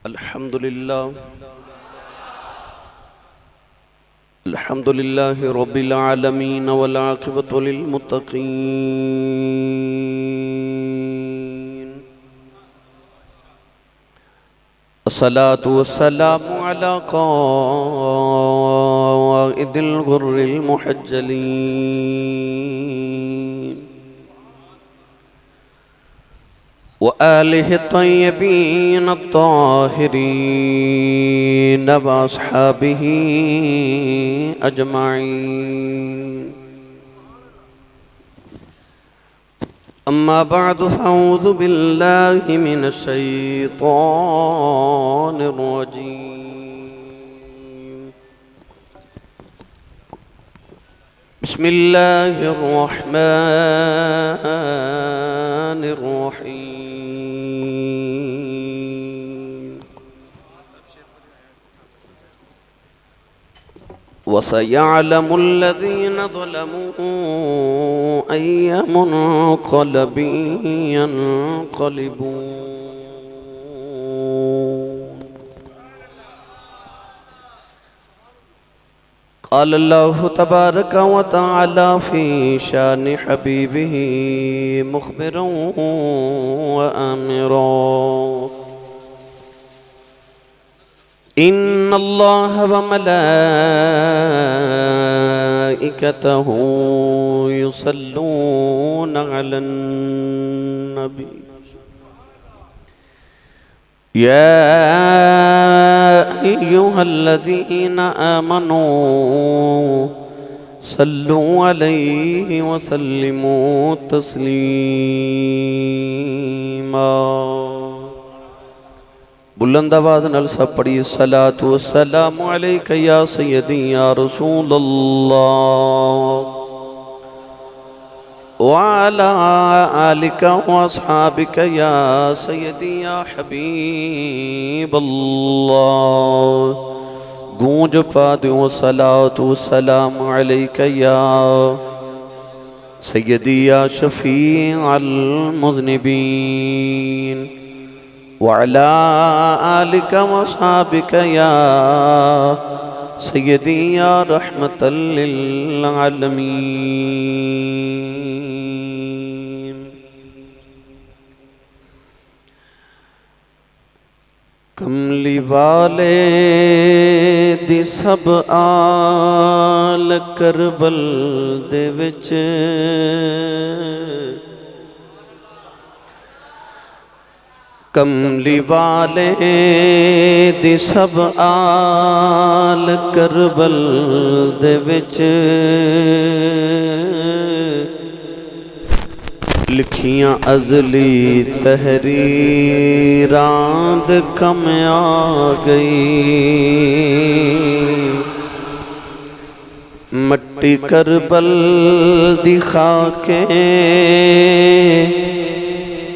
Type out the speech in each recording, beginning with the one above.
الحمد لله رب العالمين والعاقبة للمتقين. الصلاة والسلام على قائد الغر المحجلين وآله الطيبين الطاهرين وأصحابه أجمعين. أما بعد فأعوذ بالله من الشيطان الرجيم. بسم الله الرحمن الرحيم. وسيعلم الذين ظلموا أي منقلب ينقلبون. قال الله تبارك وتعالى في شان حبيبه مخبرا وآمرا: إن الله وملائكته يصلون على النبي يا أيها الذين آمنوا صلوا عليه وسلموا تسلیما. بلند آواز نال سب پڑھی: الصلاۃ والسلام علیک یا سیدی یا رسول اللہ وعلی آلک واصحابک یا سیدی یا حبیب اللہ. گونج پا دوں: الصلاۃ والسلام علیک یا سیدی یا شفیع المذنبین وعلى آلك وصحابك يا سيدي يا رحمة للعالمين. کملی والے دی سب آل کربل دے وچ کملی والے دی سب آل کربل دے وچ لکھیاں ازلی تحریراں دے کم آ گئی. مٹی کربل دی خاکیں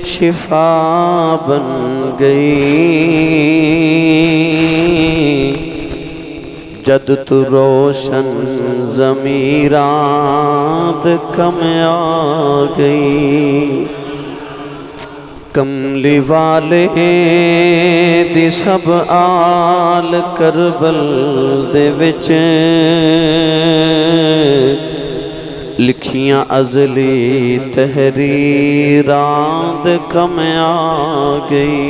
شفا بن گئی. جد تو روشن ضمیرات کم آ گئی. کملی والے دی سب آل کربل دے وچ لکھیاں ازلی تحریراں دے کم آ گئی.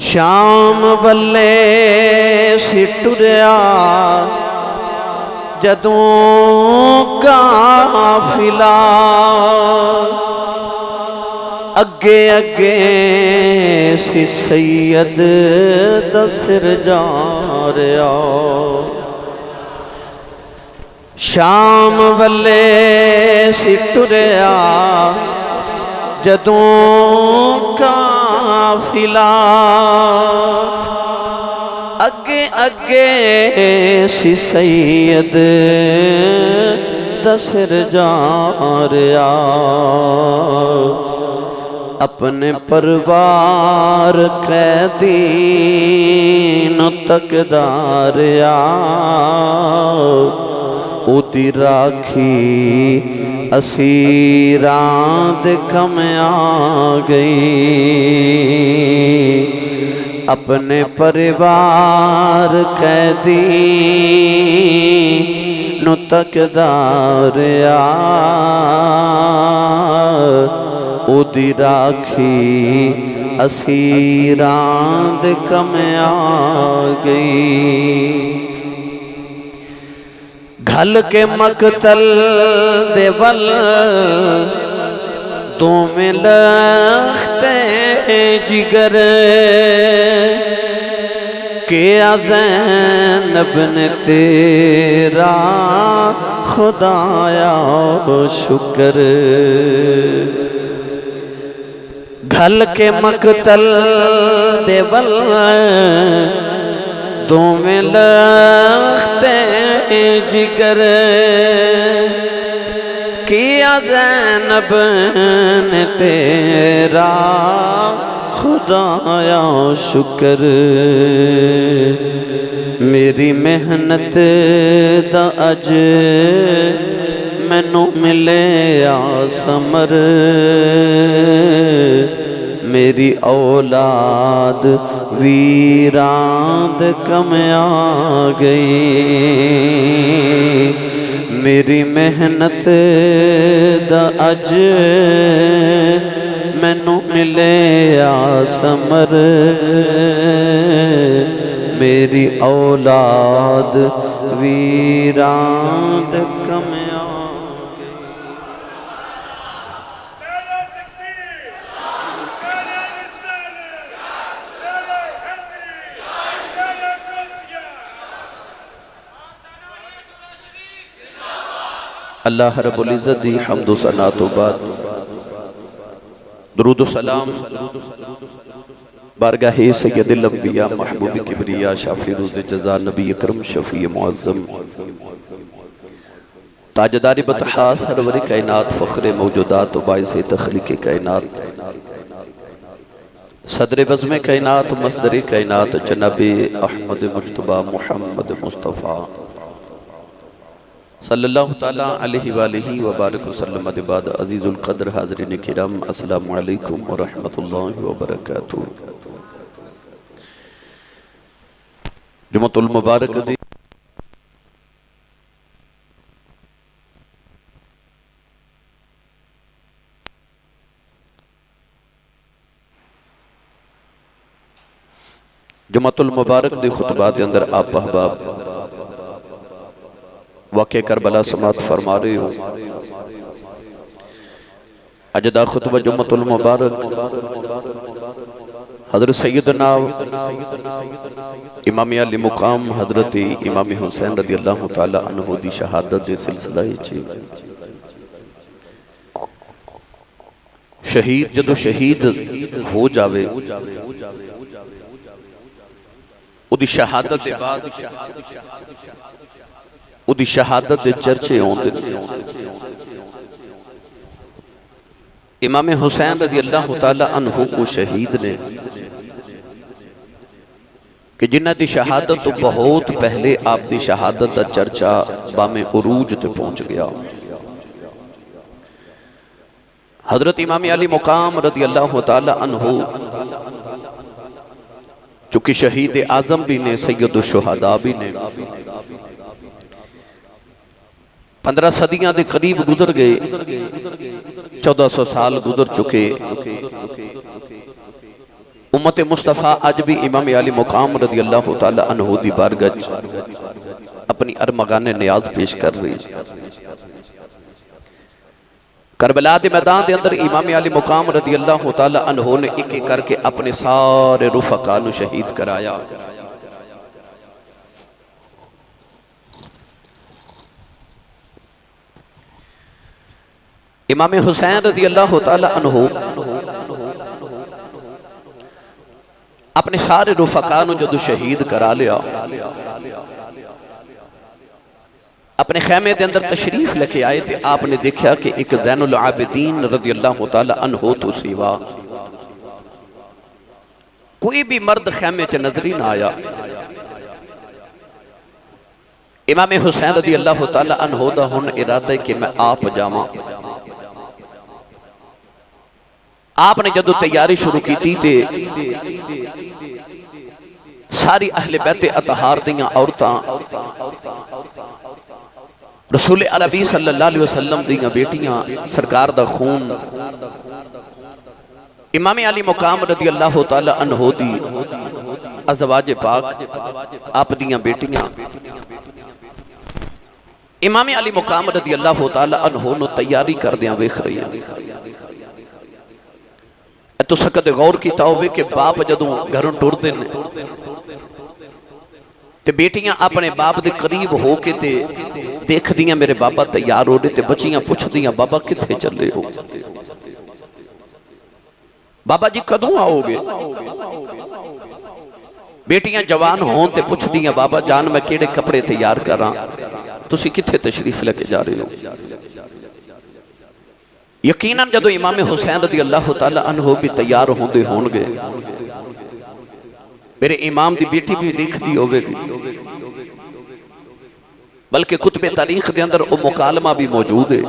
شام والے سی ٹریا جدوں قافلہ اگے اگے سی سید دا سر جا رہا. شام والے سی ٹریا جدوں قافلہ اگے اگے سی سید دا سر جا رہا. اپنے پروار قیدین تکدا رہا. او دی راکھی اسیراں دے کم آ گئی. اپنے پریوار قیدی نو تقدار او دی راکھی اسیران دے کم آگئی گھل کے مقتل دے ول تو میں لختے جگر کیا زینب نے تیرا خدایا شکر گھل کے مقتل دے ول دو میں لختے جگر کیا زینب نے تیرا خدایا شکر میری محنت دا اج مینوں ملے ثمر میری اولاد ویران دے کم آگئی میری محنت دا اج مینوں ملے ثمر میری اولاد ویران دے کم اللہ رب العزت دی حمد و ثنا تو بعد درود و سلام بارگاہ سید الانبیاء محبوب کبریاء شافی روز جزا نبی اکرم شفیع معظم تاجدار بطحا سرور کائنات فخر موجودات و باعث تخلیق کائنات صدر بزم کائنات مصدر کائنات جناب احمد مجتبہ محمد مصطفیٰ صلی اللہ تعالیٰ علیہ وآلہ وبارک وسلم بعد عزیز القدر حاضرین کرام السلام علیکم ورحمت اللہ وبرکاتہ جمعۃ المبارک دی جمعۃ المبارک دی خطبات اندر آپ احباب واقع کربلا سماعت فرما رہے ہو اجدہ خطبہ جمعۃ المبارک حضرت سیدنا امام علی مقام حضرت امام حسین رضی اللہ تعالی عنہ دی شہادت دے سلسلہ شہید جدو شہید ہو جاوے او دی شہادت دے بعد او دی شہادت دے چرچے ہوں دے امام حسین رضی اللہ تعالی عنہ کو شہید نے کہ جنہ دی شہادت تو بہت پہلے آپ دی شہادت دا چرچا بام عروج تے پہنچ گیا حضرت امام علی مقام رضی اللہ تعالی عنہ چونکہ شہید اعظم بھی نے سید الشہداء بھی نے 15 صدیاں دے قریب گزر گئے 1400 سال گزر چکے امت مصطفیٰ آج بھی امام علی مقام رضی اللہ تعالی عنہ دی بارگاہ اپنی ارمغان نیاز پیش کر رہی کربلا دے میدان دے اندر امام علی مقام رضی اللہ تعالی عنہ نے ایک ایک کر کے اپنے سارے رفقا نو شہید کرایا امام حسین رضی اللہ تعالی عنہ اپنے سارے رفقا نو جدو شہید کرا لیا اپنے خیمے دے اندر تشریف لکے آئے تھے آپ نے دیکھا کہ ایک زین العابدین رضی اللہ تعالی عنہ تو سیوا کوئی بھی مرد خیمے چے نظری نہ آیا امام حسین رضی اللہ تعالی عنہ دا ہن ارادہ ہے کہ میں آپ جاواں آپ نے جدو تیاری شروع کی تھی تے ساری اہل بیت اطہار دیاں عورتاں رسول عربی صلی اللہ علیہ وسلم دیاں بیٹیاں سرکار دا خون امام علی مقام رضی اللہ تعالی عنہ دی ازواج پاک آپ دیاں بیٹیاں امام علی مقام رضی اللہ تعالی عنہ نو تیاری کر دیاں ویکھ رہی ہیں تو سکت غور کیتا ہوئے کہ باپ جدوں گھروں ٹر دے تے بیٹیاں اپنے باپ دے قریب ہو کے تے دیکھ دیاں میرے بابا تیار ہو رہے تے بچیاں پوچھ دیاں بابا کتھے چلے ہو بابا جی کدوں آؤ گے بیٹیاں جوان ہون تے پوچھ دیاں بابا جان میں کیڑے کپڑے تیار کراں تسی کتھے تشریف لے کے جا رہے ہو یقیناً جدو امام حسین رضی اللہ تعالیٰ عنہ بھی تیار ہوندے ہونگے میرے امام دی بیٹی بھی دیکھ دی ہوئے گی بلکہ کتب تاریخ دے اندر او مکالمہ بھی موجود ہے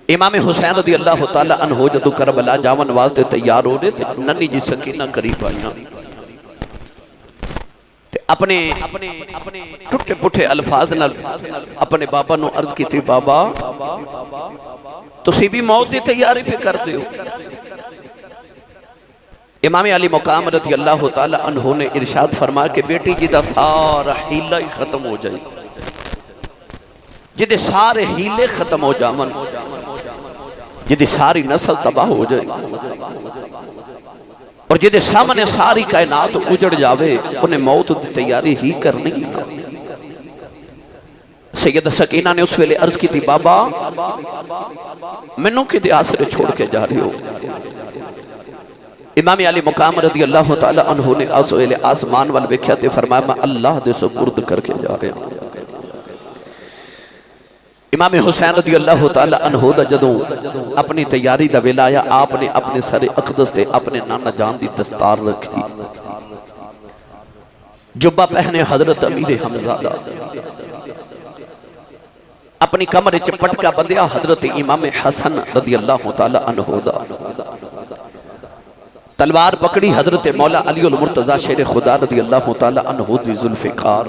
امام حسین رضی اللہ تعالیٰ عنہ جدو کربلا جاون واسطے تیار ہو رہے تھے ننی جی سکینہ قریب آئیاں اپنے ٹوٹے پٹھے الفاظ نال اپنے بابا نو عرض کی تھی بابا تسی بھی موت دی تیاری پہ کر دے ہو امام علی مقام رضی اللہ تعالی عنہ نے ارشاد فرمایا کہ بیٹی جی دا سارا ہیلہ ہی ختم ہو جائے جدے سارے ہیلے ختم ہو جامن جدے ساری نسل تباہ ہو جائے اور جدے سامنے ساری کائنات اجڑ جاوے انہیں موت دی تیاری ہی کرنی سید سکینہ نے اس ویلے عرض کی تھی بابا منوں کے دے آسرے چھوڑ کے جا رہی ہو امام علی مقام رضی اللہ تعالی عنہ نے آسمان وال ویکھیا تے فرمایا میں اللہ دے سپرد کر کے جا رہا ہوں امام حسین رضی اللہ تعالی عنہ دا جدوں اپنی تیاری دا ویلا آیا آپ نے اپنے سر اقدس تے اپنے نانا جان دی دستار رکھی جبہ پہنے حضرت امیر حمزہ دا اپنی کمرے چپٹکا بندیا حضرت امام حسن رضی اللہ تعالی عنہ دا تلوار پکڑی حضرت مولا علی المرتضی شیر خدا رضی اللہ تعالی عنہ دی ذوالفقار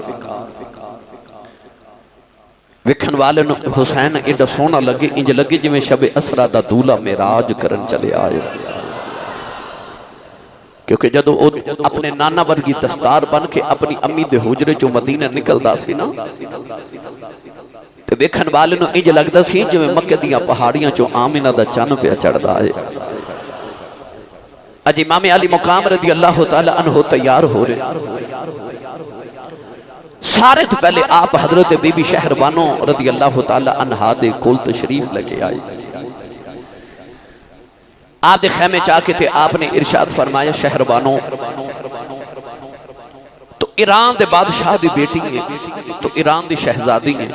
وکھن والے حسین ایڈا سونا لگے انج لگے جو میں شب اسرہ دا دولا میراج کرن چلے آئے کیونکہ جدو اپنے نانا ورگی دستار بن کے اپنی امی دے حجرے جو مدینہ نکل دا سی نا تو وکھن والے انج لگ دا سی جو میں مکہ دیاں پہاڑیاں جو آمینہ دا چن پہ چڑھ دا آئے اج امام علی مقام رضی اللہ تعالی عنہ تیار ہو رہے سارے تو پہلے آپ حضرت بی بی شہربانو رضی اللہ تعالی عنہ دے کول تشریف لگے آئے آپ دے خیمے چاکے تھے آپ نے ارشاد فرمایا شہربانو تو ایران دے بادشاہ دی بیٹی ہیں تو ایران دی شہزادی ہیں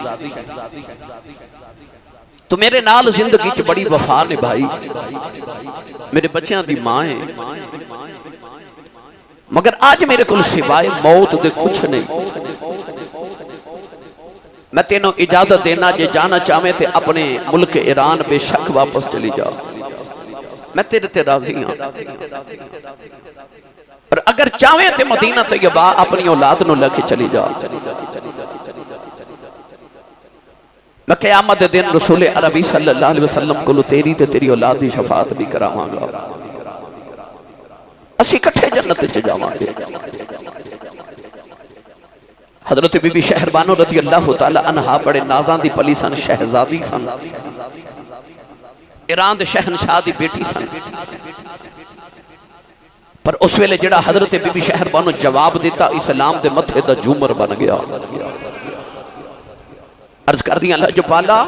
تو میرے نال زندگی چ بڑی وفا نے بھائی میرے بچیاں دی ماں ہیں مگر آج میرے کل سوائے موت دے کچھ نہیں میں تینوں اجازت دینا جے جانا چاہمیں تے اپنے ملک ایران بے شک واپس چلی جا میں تیرے تے راضی ہوں اور اگر چاہمیں تے مدینہ طیبہ اپنی اولاد نو لے کے چلی جا میں قیامت دن رسول عربی صلی اللہ علیہ وسلم کو تیری تے تیری اولاد دی شفاعت بھی کراواں گا اسی کٹھے جنت چ جاواں گے حضرت بی بی شہربانو رضی اللہ تعالی عنہ بڑے نازاں دی پلی سن شہزادی سن ایران دے شہنشاہ دی بیٹی سن پر اس ویلے جڑا حضرت بی بی شہربانو جواب دیتا اسلام دے متھے دا جومر بن گیا عرض کر دیا اللہ جو پالا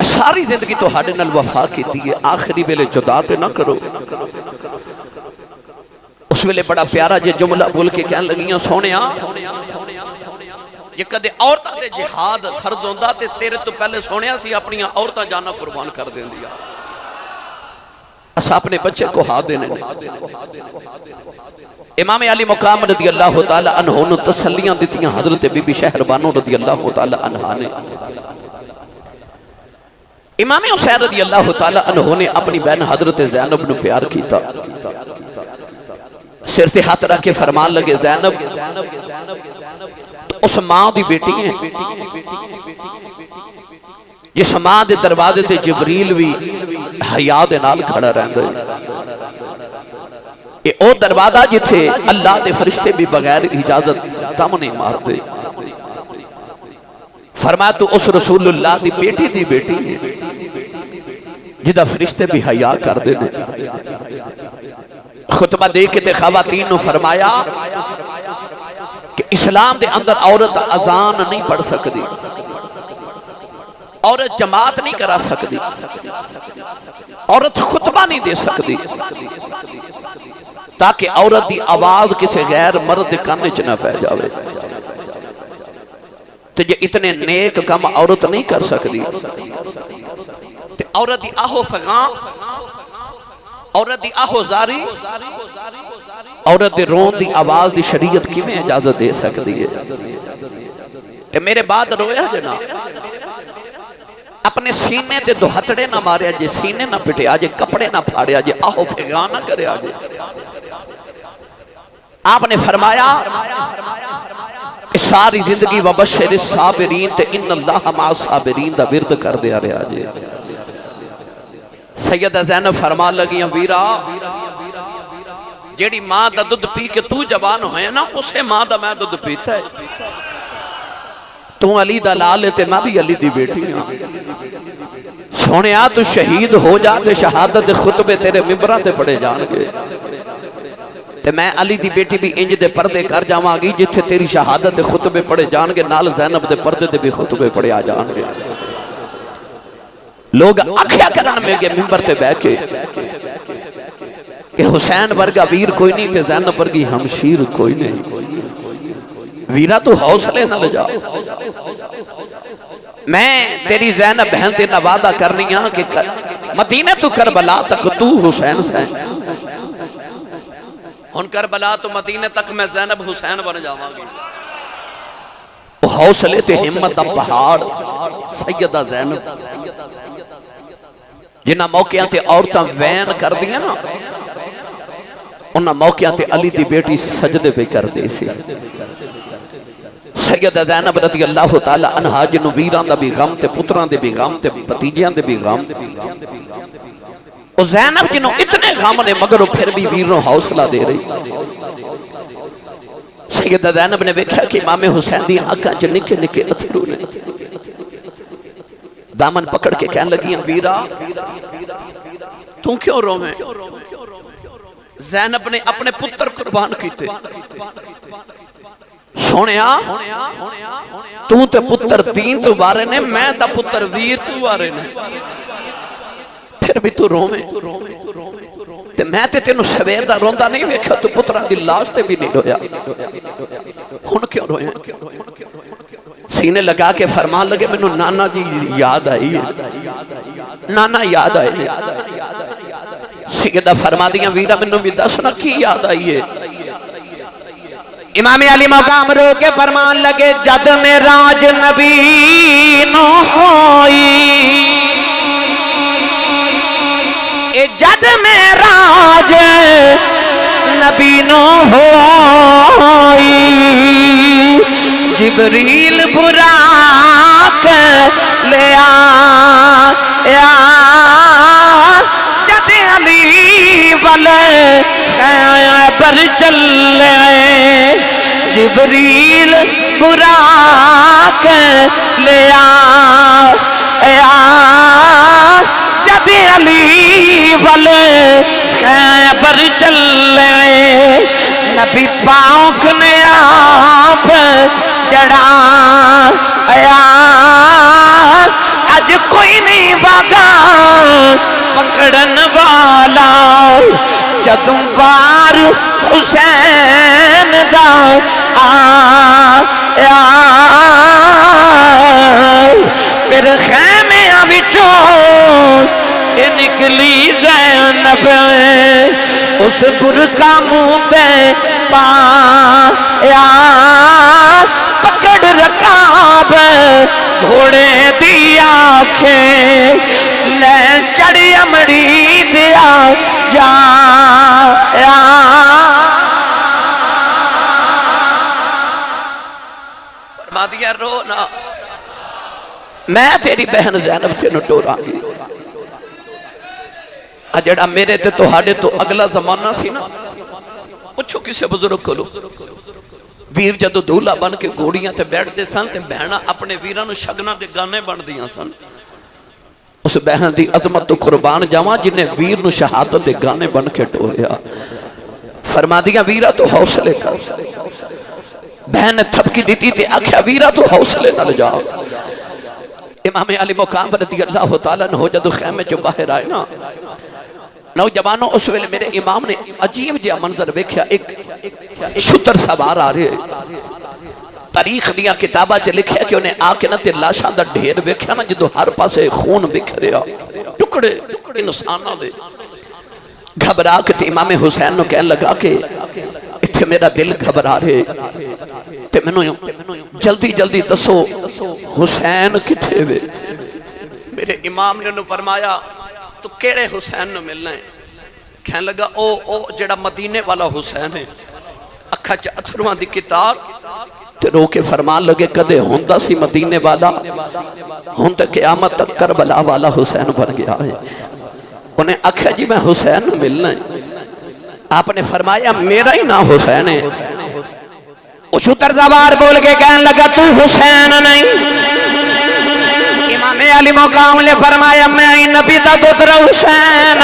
ساری زندگی تو ہاڑے نال وفا کی دی ہے آخری ویلے جدا تے نہ کرو اس ویلے بڑا پیارا جے جملہ بول کے کہنے لگیاں سونیا یہ کدے عورتاں دے جہاد فرض ہوندا تے تیرے تو پہلے سونیا سی اپنی عورتاں جانا قربان کر دیں دیا اسا اپنے بچے کو ہاتھ دینے امام علی مقام رضی اللہ تعالی عنہ نے تسلیاں دیتیاں حضرت بی بی شہربانو رضی اللہ تعالی عنہ نے امام حسین رضی اللہ تعالی عنہ نے اپنی بہن حضرت زینب نے پیار کیتا سر تے ہاتھ رکھ کے فرمان لگے زینب اس ماں دی بیٹی ہے جس ماں دے دروازے تے جبریل بھی حیا دے نال کھڑا رہندا ہے اے او دروازہ جتھے اللہ دے فرشتے بھی بغیر اجازت دم نہیں مار دے فرمایا تو اس رسول اللہ دی بیٹی ہے جدہ فرشتے بھی حیا کر دے دے خطبہ دے کے تے خواتین نے فرمایا کہ اسلام دے اندر عورت اذان نہیں پڑھ سکتی عورت جماعت نہیں کرا سکتی عورت خطبہ نہیں دے سکتی تاکہ عورت دی آواز کسی غیر مرد کانے چ نہ پہ جاوے تو یہ اتنے نیک کم عورت نہیں کر سکتی تو عورت دی آہو فغان عورت دی آہو زاری عورت دی رون دی آواز دی شریعت کی میں اجازت دے سکتی ہے کہ میرے بعد رویا جنا اپنے سینے تے دو ہتھڑے نہ مارے آجے سینے نہ پٹے آجے کپڑے نہ پھاڑے آجے آہو فغان نہ کرے آجے آپ نے فرمایا کہ ساری زندگی وبشر الصابرین تے ان اللہ مع الصابرین دا ورد کر دیا رہے آجے سیدہ زینب فرما لگیاں ویرا جیڑی ماں دا دودھ پی کے تو جوان ہوئے نا اسے ماں دا میں دودھ پیتا ہے تو علی دا لالے تے میں بھی علی دی بیٹی ہوں سونے آ تو شہید ہو جا تے شہادت خطبے تیرے ممبران تے پڑے جان گے تے میں علی دی بیٹی بھی انج دے پردے کر جاواں گی جتھے تیری شہادت دے خطبے پڑے جان گے نال زینب دے پردے دے بھی خطبے پڑے آ جان گے لوگ اکھیا کرن میں گے ممبر تے بے کے کہ حسین ورگا ویر کوئی نہیں تے زینب ورگی ہمشیر کوئی نہیں ویرہ تو حوصلے نہ لے جا میں تیری زینب بہن تے نوادہ کرنی ہاں کہ مدینہ تو کربلا تک تو حسین سے ان کربلا تو مدینہ تک میں زینب حسین بن جاواں گی حوصلے تے ہمت دا پہاڑ سیدہ زینب جنہ موقعہ تے عورتاں وین کر دیا نا انہ موقعہ تے علی دی بیٹی سجدے پہ کر دے سی سیدہ زینب رضی اللہ تعالی عنہ جنہوں ویران دا بھی غم تے پتران دے بھی غم تے پتیجیاں دے بھی غم اور زینب جنہوں اتنے غم نے مگر وہ پھر بھی ویروں حوصلہ دے رہی سیدہ زینب نے دیکھا کہ امام حسین دی آنکھاں چ نکے نکے اتھرو نے دامن پکڑ کے کہنے لگی ویرا تو کیوں رو میں زینب نے اپنے پتر قربان کیتے سونیا تو تے پتر دین تو بارے نے میں تا پتر ویر تو بارے نے پھر بھی تو رو میں تے میں تے تینوں سویر دا روندہ نہیں ویکھا تو پتران دی لاش تے بھی نہیں رویا ہن کیوں رویا سینے لگا کے فرمان لگے میں نانا جی یاد آئی ہے نانا یاد آئی ہے سیدہ فرما دیا ویرہ میں بھی دسنا کی یاد آئی ہے امام علی مقام رو کے فرمان لگے جد میں راج نبی نو ہوئی جد میں راج نبی نو ہوئی جبریل براک لیا جد علی والے خیبر چلے جبریل براک لیا جد علی والے خیبر چلے نبی پاؤں نے آپ جڑا اج کوئی نہیں باگا پکڑن والا جدوں بار حسین دا آیا پھر خیمیاں وچوں نکلی زینب اس برکا منہ پہ پایا پکڑ رکاب گھوڑے دی آنکھیں لے چڑی امڑی دیا جایا میں تیری بہن زینب تینوں ٹوراں گی۔ جڑا میرے تے تہاڈے تو اگلا زمانہ سی نا، پوچھو کسے بزرگ کو لو، ویر جدو دولہ بن کے گھوڑیاں تے بیٹھ دے سن تے بہنہ اپنے ویرانو شگنہ دے گانے بن دیاں سن۔ اس بہن دی عظمت تو قربان جاواں جنہیں ویر نو شہادت دے گانے بن کے ٹوریا۔ فرما دیا ویرہ تو حوصلے کر، بہن نے تھپکی دیتی تے آکھیا ویرہ تو حوصلے نہ جا۔ امام علی مقام رضی اللہ تعالیٰ نے جدو خیمے جو باہر آئے نا، نوجوانوں اس ویلے میرے امام نے عجیب جیا منظر ویکھیا، ایک شتر سوار آ رہے، تاریخ دیا کتابہ چے لکھیا کہ انہیں آکے نہ تے لاشاں دا ڈھیر ویکھیا نا جدو ہر پاسے خون بکھریا، ٹکڑے انسانہ دے، گھبرا کے تے امام حسین نو کہنے لگا کہ اتھے میرا دل گھبرا رہے تے میں جلدی جلدی دسو حسین کتھے وے۔ میرے امام نے فرمایا تو کیڑے حسین نو ملنا ہے؟ کہنے لگا او جڑا مدینے والا حسین ہے، اکھا چا اتھروان دی کتاب تے رو کے فرمان لگے کدے ہوندہ سی مدینے والا، ہوندہ قیامت تک کربلا والا حسین بن گیا ہے۔ انہیں اکھا جی میں حسین نو ملنا ہے۔ آپ نے فرمایا میرا ہی نام حسین ہے۔ وہ شتر زبار بول کے کہنے لگا تو حسین نہیں۔ امام علی مقام نے فرمایا میں نبی دا پتر حسین،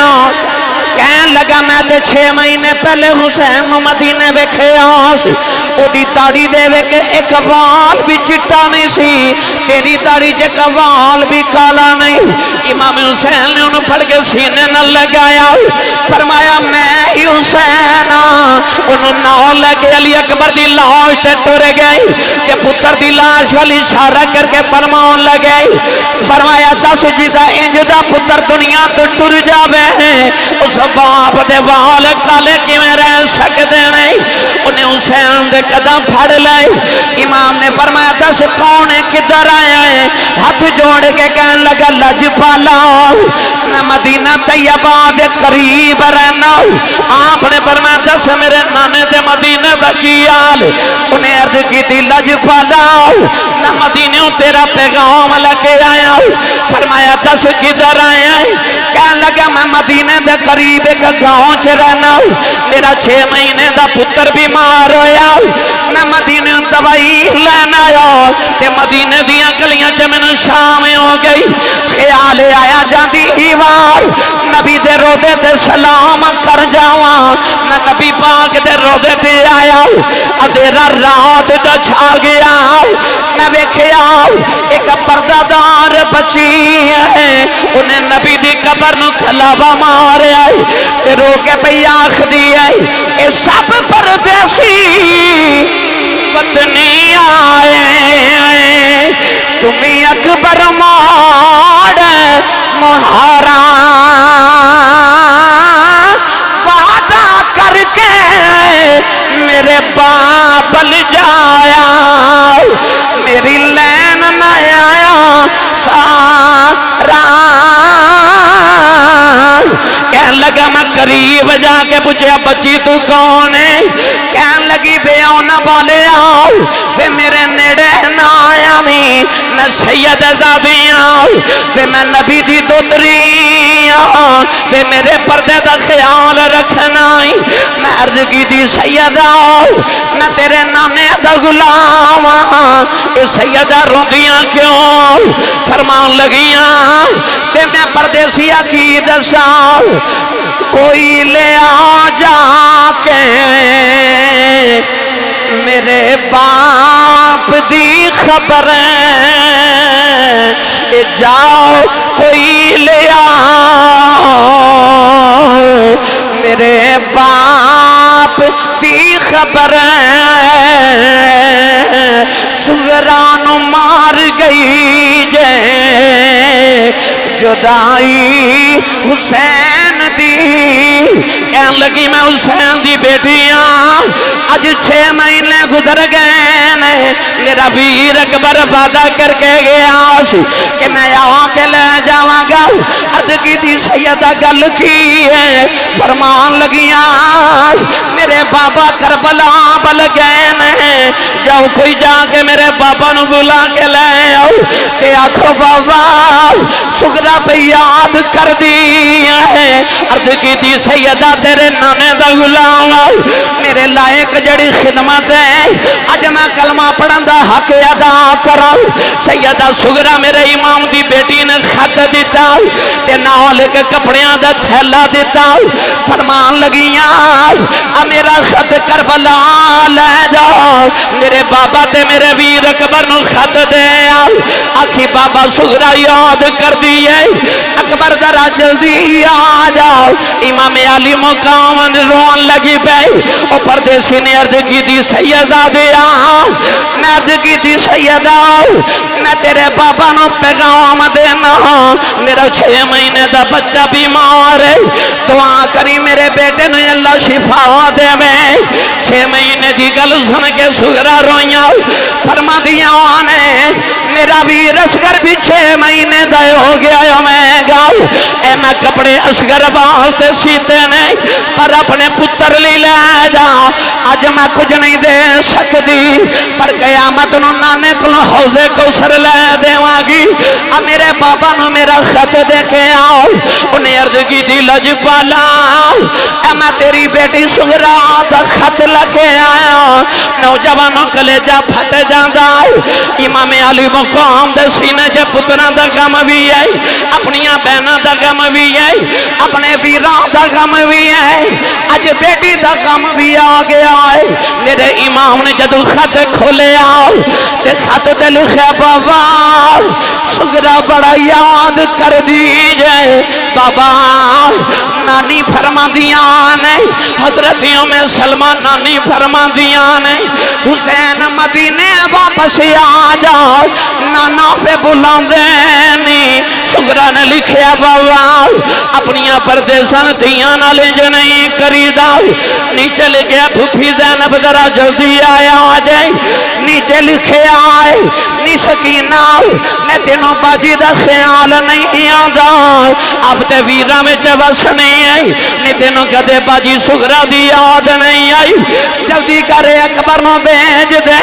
کہنے لگا میں تے 6 مہینے پہلے حسین مدینے ویکھے آس، او دی داڑھی دے ویکھے ایک وال بھی چٹا نہیں سی، تیری داڑھی جے کا وال بھی کالا نہیں۔ امام حسین نے انہوں پھڑ کے سینے نہ لگایا، فرمایا میں ہی حسین، انہوں نہ لے کے علی اکبر دی لاش تے ٹورے گئی کہ پتر دی لاش والی اشارہ کر کے فرمان لگئی، فرمایا 10 جیدہ انجدہ پتر دنیا تو ٹر جاوے ہیں، اس باپ دے وال کالے کی میں رہ سکتے نہیں۔ انہیں حسین دے قدم پھڑ لائے۔ امام نے فرمایا 10 کون ہے کدھر آیا ہے؟ ہاتھ جوڑ کے کہنے لگا لجپالا میں مدینہ طیبہ دے قریب رہنا۔ آپ نے فرمایا 10 میرے نانے دے مدینہ وکیال۔ انہیں عرض کی تھی لجپالا میں مدینہ تیرا پیغام لکے آیا۔ فرمایا 10 کدھر آیا ہے؟ کہنے لگا میں مدینہ دے قریب ایک گاؤں چ رہنا، میرا 6 مہینے دا پتر بیمار ہویا، میں مدینہ دوائی لینا آیا تے مدینہ دیاں گلیاں چ میں شام ہو گئی، خیال آیا جاندی ہی وار نبی دے روضے تے سلام کر جاواں، میں نبی پاک دے روضے تے آیا، اندھیرا رات دا چھا گیا، میں ویکھیا ایک پردہ دار بچی ہے، انہیں نبی دی قبر نو کھلاوا مارے آئی تے رو کے پہ آخ دی آئی اے سب پردیسی وطنی آئے تمہیں اکبر مار مہارا وعدہ کر کے میرے باپ لے جایا میری لین نہ آیا سارا۔ کہنے لگا میں قریب جا کے پوچھا بچی تو کون ہے؟ کہنے لگی بے آنا والے آؤ بے میرے نیڑے نہ آیا میں نہ سید زادی آؤ بے میں نبی دی دوتری آؤ بے میرے پردے دا خیال رکھنا میں عرض کی دی سید آؤ میں تیرے نانے دا غلام اے سیدہ روندیاں کیوں؟ فرمان لگیاں تے میں پردیسی کی دساؤ کوئی لے آ جا کے میرے باپ دی خبر جاؤ کوئی لے آ میرے باپ دی خبر سغران مار گئی جے جدائی حسین دی کہن لگی میں حسین دی بیٹی ہاں اج 6 مہینے گزر گئے نے میرا ویر اکبر وعدہ کر کے گیا کہ میں آ کے لے جاواں گا عرض کی تھی سیدہ گل کی ہے فرمان لگیاں میرے بابا کربلا بل گئے نے جاؤ کوئی جا کے میرے بابا نو بلا کے لے آؤ کہ آکھو بابا سگرا پہ یاد کر دی ہے عرض کی تھی سیدہ تیرے نانے دا غلام میرے لائق جڑی خدمت ہے اج میں کلمہ پڑھن دا حق ادا کرا سیدہ سگرا میرے امام دی بیٹی نے خط دیتا تے نال کے کپڑیاں دا تھیلا دیتا فرمان لگیاں میرا خط کربلا لے جاؤ میرے بابا تے میرے ویر اکبر نو خط دے آکھی بابا سگرا یاد کر دیئے اکبر ذرا جلدی آ جاؤ امام علی مقام روان لگی پہ او پردیسی نے عرض کی دی سیدہ دیا میں عرض کی دی سیدہ میں تیرے بابا نو پیغام دینا میرا 6 مہینے دا بچہ بیمار ہے دعا کری میرے بیٹے نے اللہ شفا دے میں 6 مہینے دی گل سن کے سگرا رویاں فرما دیا نے میرا ویر اصغر بھی 6 مہینے دا ہو گیا میں گاؤ اے میں کپڑے اصغر واسطے سیتے نہیں پر اپنے پتر لی لے جا آج میں کچھ نہیں دے سکتی پر قیامت نو نانے کو حوضے کو سر لے دے واگی میرے بابا نو میرا خط دے کے آؤ انہیں عرض کی دی لج پالا اے میں تیری بیٹی سگرا دا خط لکے آیا نوجوانوں کلیجہ پھٹ جاندہ امام علی مقام دے سینے جے پترہ دا غم بھی ہے اپنیاں بہنہ دا غم بھی ہے اپنے ویران دا غم بھی ہے آج بیٹی دا غم بھی آ گیا ہے میرے امام نے جدو خط کھولے آؤ تے خط دے لکھے بابا سگرا بڑا یاد کر دیجئے بابا نانی فرما دیاں نے حضرتیوں میں سلمہ نانی فرما دیاں نے حسین مدینے واپس آ جاؤ نانا پہ بلان دینی سگرا نے لکھیا بابا اپنیاں پردیسان دیاں نہ لے جو نہیں کری داؤ نیچے لکھیا بھوپی زینب ذرا جلدی آیا آ جائے نیچے لکھے آئے نی سکینہ میں تینوں باجی دا خیال نہیں آدھا اب تے ویرہ میں چبس نہیں آئی نی تینوں کدے باجی سگرا دی یاد نہیں آئی جلدی کرے اکبر نو بیج دے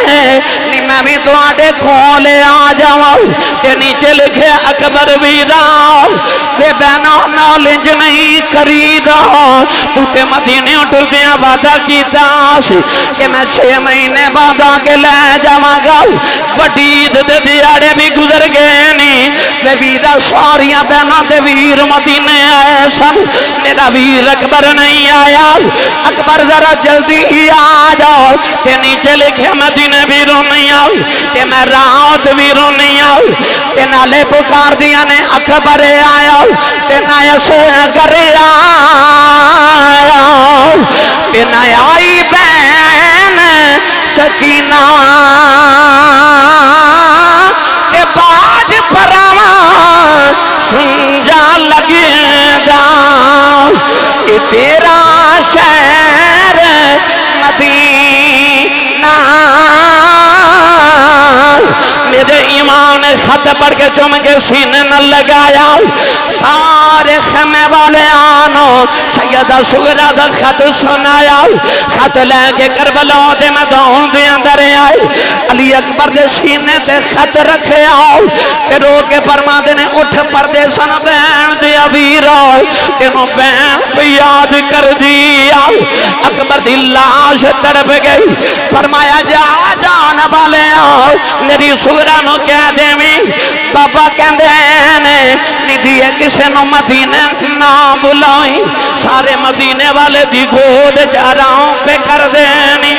نی میں بھی دوڑے کھولے آ جاؤں کہ نیچے لکھے اکبر ویرہ بے بینہ نالنج نہیں کری دا تو تے مدینے اٹھل دیا وعدہ کی تاس کہ میں 6 مہینے بعد آگے لے جاواں گا بڑی دے دیاڑے بھی گزر گئے نہیں میں ویرہ ساریاں بہنہ دے ویر مدینے آئے سن میرا ویر اکبر نہیں آیا اکبر ذرا جلدی ہی آ جاؤ کہ نیچے لکھے مدینے ویروں نہیں آؤ کہ میں رات ویروں نہیں آؤ کہ نالے پکار دیا نے اکبر آیا کہ نایا سے کرے آیا کہ نایا آئی بین سکینہ کہ باج پراما سنجا لگے دا کہ تیرا شہر مدینہ میرے امام نے خط پڑھ کے چوم کے سینے نہ لگایا سارے خیمے والے آنو سیدہ سگرا دا خط سنایا خط لے کے کربلا دے میدان دے اندر آئے علی اکبر دے سینے تے خط رکھے آؤ تے رو کے فرما دے نے اٹھ پردے سن بین دے ابیرہ تینوں بین پہ یاد کر دیا اکبر دی لاش تڑپ گئی فرمایا جا جان والے آؤ میری سگرا نو کہہ دے میں بابا کہندے نے ندیے کسے نو مدینے نہ بلائی سارے مدینے والے دی گود چاراؤں پہ کر دینی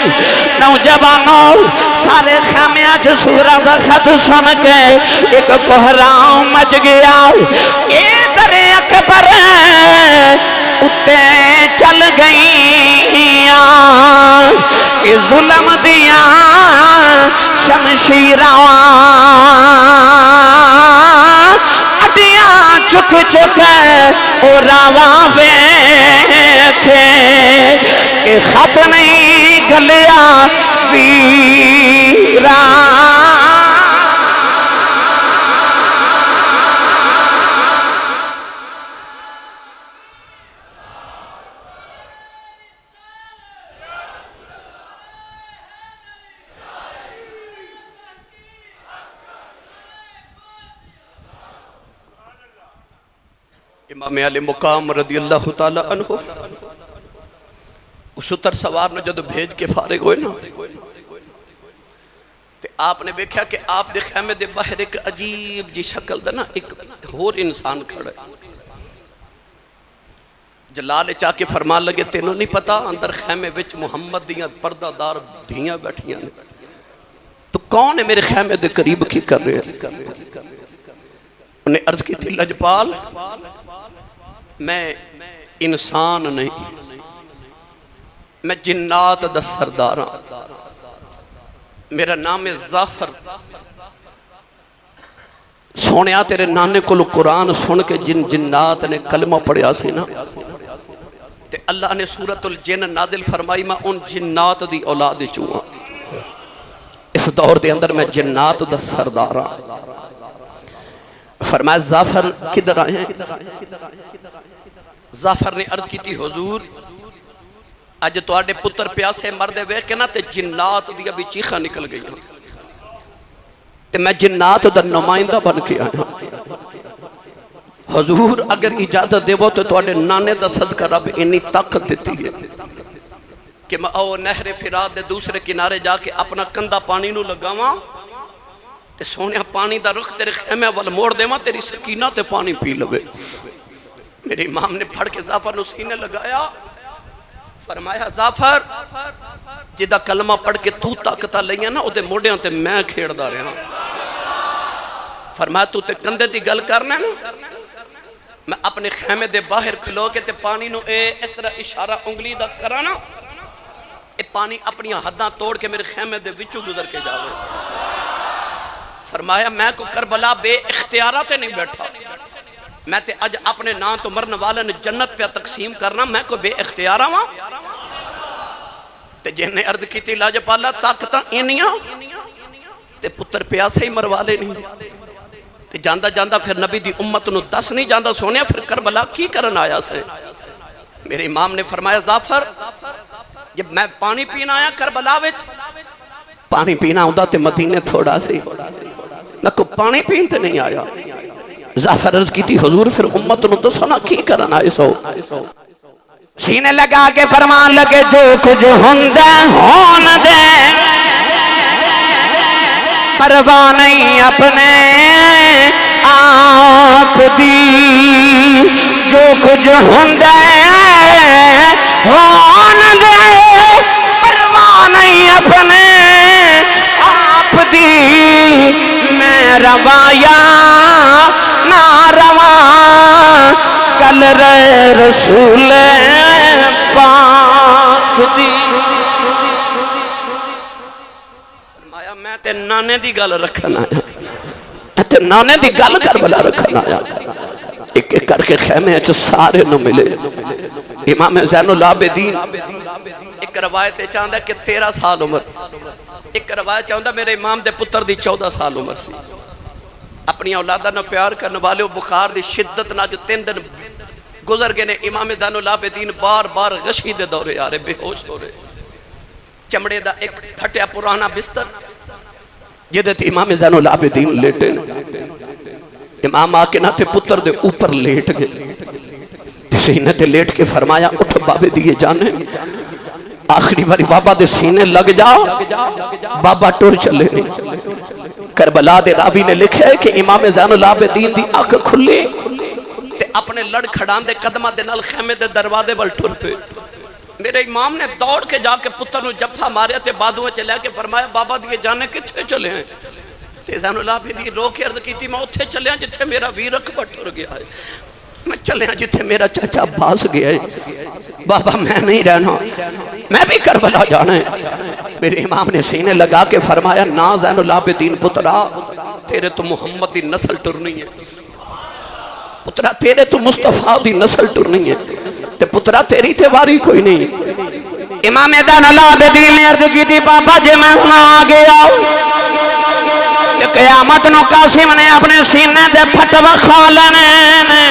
نوجوانوں سارے خیمیاں چھ سگرا دا خط سن کے ایک کوہراؤں مچ گیا اے در اکبر اتے چل گئیاں کہ ظلم دیا شمشیراں اڈیاں چک چک او راواں بیٹھے کہ خط نہیں گلیا ویران امام علی مقام رضی اللہ تعالی عنہ اس ستر سوار نے جدو بھیج کے فارغ ہوئے نا تے آپ نے دیکھا کہ آپ دے خیمے دے باہر ایک عجیب جی شکل دا نا ایک اور انسان کھڑا ہے جلال چاہ کے فرمان لگے تینوں نہیں پتا اندر خیمے وچ محمد دیاں پردہ دار دھیاں بیٹھیاں نے تو کون ہے میرے خیمے دے قریب کی کر رہے ہیں انہیں عرض کی تھی لجپال میں انسان نہیں میں جنات دا سردار ہوں میرا نام ہے زعفر سونیا تیرے نانے کو قرآن سن کے جن جنات نے کلمہ پڑھیا سی نا تے اللہ نے سورۃ الجن نازل فرمائی میں ان جنات دی اولاد چوہاں اس دور دے اندر میں جنات دا سردار ہوں فرمایا زعفر کدھر آئے ہیں زعفر نے عرض کی تھی حضور آج تو آڈے پتر پیاسے مردے وے کے نا تے جنات دیا بھی چیخہ نکل گئی تے میں جنات دا نمائندہ بن کے آیا حضور اگر اجازت دے وہ تو آڈے نانے دا صدقہ رب انہی طاقت دیتی ہے کہ میں او نہر فرات دے دوسرے کنارے جا کے اپنا کندہ پانی نو لگاواں تے سونیا پانی دا رخ تیرے خیمے والا موڑ دے ماں تیری سکینہ تے پانی پی لوے میرے امام نے پڑھ کے زعفر نو سینے لگایا فرمایا زعفر جدہ کلمہ پڑھ کے تو طاقتہ لئیاں نا او دے موڑیاں تے میں کھیڑ دا رہا فرمایا تو تے کندے دی گل کرنا نا میں اپنے خیمے دے باہر کھلو کے تے پانی نو اس طرح اشارہ انگلی دا کرانا اے پانی اپنی حداں توڑ کے میرے خیمے دے وچو گزر کے جاوے فرمایا میں کو کربلا بے اختیارات نہیں بیٹھا میں تے اج اپنے نام تو مرن والے نے جنت پہ تقسیم کرنا میں کو بے اختیارہ ہاں تے جن نے عرض کی تھی لاج پالا طاقتاں اینیاں تے پتر پیاسے ہی مروالے نہیں تے جاندہ جاندہ پھر نبی دی امت نو دس نہیں جاندہ سونے پھر کربلا کی کرن آیا سے میرے امام نے فرمایا زعفر جب میں پانی پینا آیا کربلا وچ پانی پینا ہوندہ تے مدینے تھوڑا سی میں کو پانی پینتے نہیں آیا زعفر عرض کی تھی حضور پھر امت نو دسونا کی کرنا آئے سو سینے لگا کے فرمان لگے جو کچھ ہوندے ہون دے پرواہ نہیں اپنے آپ دی جو کچھ ہوندے ہون دے پرواہ نہیں اپنے آپ دی میں روایا نہ رواں کل رسول پاک دی فرمایا میں تے نانے دی گل رکھنا آیا تے نانے دی گل کربلا رکھنا آیا ایک ایک کر کے خیمے اچھو سارے نو ملے امام زین العابدین ایک روایت چاہندہ کہ 13 سال عمر ایک روایت چاہندہ میرے امام دے پتر دی 14 سال عمر سی اپنی اولادہ نہ پیار کرنے والے بخار دی شدت نہ جو 3 دن گزر گئے نے امام زین العابدین بار بار غشی دے دورے آ رہے بے ہوش ہو رہے چمڑے دا ایک پھٹیا پرانا بستر یہ دیتے امام زین العابدین لیٹے امام آکے نہ تے پتر دے اوپر لیٹ گئے سینے تے لیٹ کے فرمایا اٹھ بابے دیئے جانے آخری باری بابا دے سینے لگ جا بابا ٹور چلے نہیں کربلا دے راوی نے لکھا ہے کہ امام زین العابدین دی آنکھ کھلے تے اپنے لڑ کھڑان دے قدمہ دے نال خیمے دے دروازے بل ٹور پہ میرے امام نے دوڑ کے جا کے پتر نو جبھا مارے تے بادویں چلے کے فرمایا بابا دیئے جانے کتھے چلے ہیں تے زین العابدین رو کے عرض کی تھی میں اتھے چلے ہیں جتھے میرا ویر اکبر ٹور گیا ہے میں چلے ہیں جتھے میرا چاچا باز گیا ہے بابا میں نہیں رہنا میں بھی کربلا جانا ہے میرے امام نے سینے لگا کے فرمایا نا زین العابدین پترا تیرے تو محمد دی نسل ٹرنی ہے پترا تیرے تو مصطفیٰ دی نسل ٹرنی ہے تے پترا تیری تے واری کوئی نہیں امام زین العابدین نے عرض کی تھی پاپا جی میں آ گیا کہ قیامت نو قاسم نے اپنے سینے دے پھٹ وکھا لینے نے،